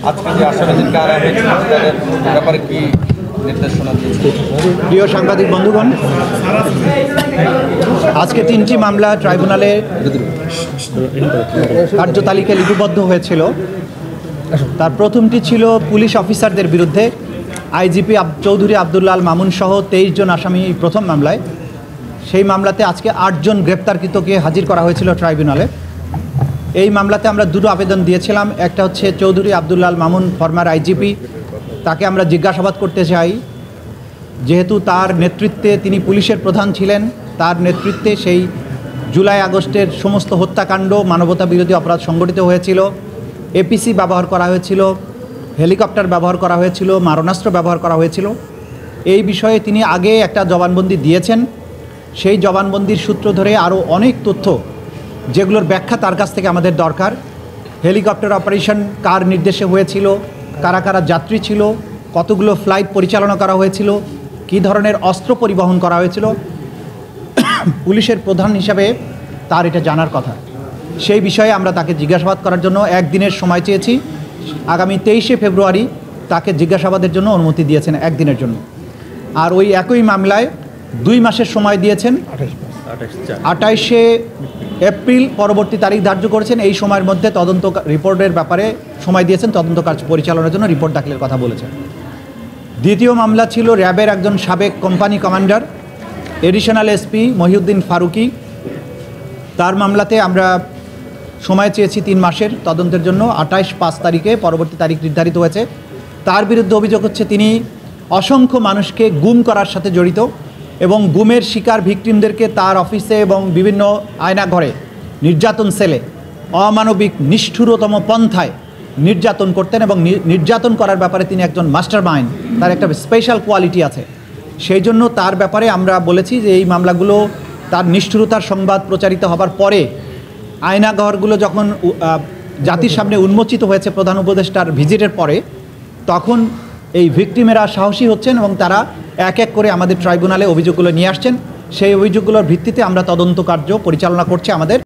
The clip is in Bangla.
আজকে যে আসামিদেরকে আনা হয়েছে তাদের ব্যাপারে কি নির্দেশনা দিয়েছে? প্রিয় সাংবাদিক বন্ধুগণ, আজকে 3টি মামলা ট্রাইব্যুনালে কার্যতালিকা লিপিবদ্ধ হয়েছিল। তার প্রথমটি ছিল পুলিশ অফিসারদের বিরুদ্ধে, আইজিপি চৌধুরী আবদুল্লাহ আল মামুন সহ 23 জন আসামি প্রথম মামলায়। সেই মামলাতে আজকে 8 জন গ্রেপ্তারকৃতকে হাজির করা হয়েছিল ট্রাইব্যুনালে। এই মামলাতে আমরা দুটো আবেদন দিয়েছিলাম। একটা হচ্ছে চৌধুরী আবদুল্লাহ আল মামুন ফরমার আইজিপি, তাকে আমরা জিজ্ঞাসাবাদ করতে চাই, যেহেতু তার নেতৃত্বে তিনি পুলিশের প্রধান ছিলেন, তার নেতৃত্বে সেই জুলাই আগস্টের সমস্ত হত্যাকাণ্ড, মানবতা বিরোধী অপরাধ সংগঠিত হয়েছিল, এপিসি ব্যবহার করা হয়েছিল, হেলিকপ্টার ব্যবহার করা হয়েছিল, মারণাস্ত্র ব্যবহার করা হয়েছিল। এই বিষয়ে তিনি আগে একটা জবানবন্দি দিয়েছেন। সেই জবানবন্দির সূত্র ধরে আরও অনেক তথ্য, যেগুলোর ব্যাখ্যা তার কাছ থেকে আমাদের দরকার। হেলিকপ্টার অপারেশন কার নির্দেশে হয়েছিল, কারা কারা যাত্রী ছিল, কতগুলো ফ্লাইট পরিচালনা করা হয়েছিল, কী ধরনের অস্ত্র পরিবহন করা হয়েছিল, পুলিশের প্রধান হিসাবে তার এটা জানার কথা। সেই বিষয়ে আমরা তাকে জিজ্ঞাসাবাদ করার জন্য একদিনের সময় চেয়েছি। আগামী 23শে ফেব্রুয়ারি তাকে জিজ্ঞাসাবাদের জন্য অনুমতি দিয়েছেন একদিনের জন্য। আর ওই একই মামলায় 2 মাসের সময় দিয়েছেন, 28শে এপ্রিল পরবর্তী তারিখ ধার্য করেছেন। এই সময়ের মধ্যে তদন্ত রিপোর্টের ব্যাপারে সময় দিয়েছেন, তদন্ত কাজ পরিচালনার জন্য রিপোর্ট দাখিলের কথা বলেছেন। দ্বিতীয় মামলা ছিল র্যাবের একজন সাবেক company commander additional SP Mohiuddin Faruqui. তার মামলাতে আমরা সময় চেয়েছি 3 মাসের তদন্তের জন্য। 28/5 তারিখে পরবর্তী তারিখ নির্ধারিত হয়েছে। তার বিরুদ্ধে অভিযোগ হচ্ছে তিনি অসংখ্য মানুষকে গুম করার সাথে জড়িত এবং গুমের শিকার ভিকটিমদেরকে তার অফিসে এবং বিভিন্ন আয়নাঘরে নির্যাতন সেলে অমানবিক নিষ্ঠুরতম পন্থায় নির্যাতন করতেন এবং নির্যাতন করার ব্যাপারে তিনি একজন মাস্টার মাইন্ড, তার একটা স্পেশাল কোয়ালিটি আছে। সেই জন্য তার ব্যাপারে আমরা বলেছি যে এই মামলাগুলো তার নিষ্ঠুরতার সংবাদ প্রচারিত হবার পরে আয়নাঘরগুলো যখন জাতির সামনে উন্মোচিত হয়েছে প্রধান উপদেষ্টার ভিজিটের পরে, তখন এই ভিকটিমেরা সাহসী হচ্ছেন এবং তারা এক এক করে আমাদের ট্রাইব্যুনালে অভিযোগগুলো নিয়ে আসছেন। সেই অভিযোগগুলোর ভিত্তিতে আমরা তদন্ত কার্য পরিচালনা করছি আমাদের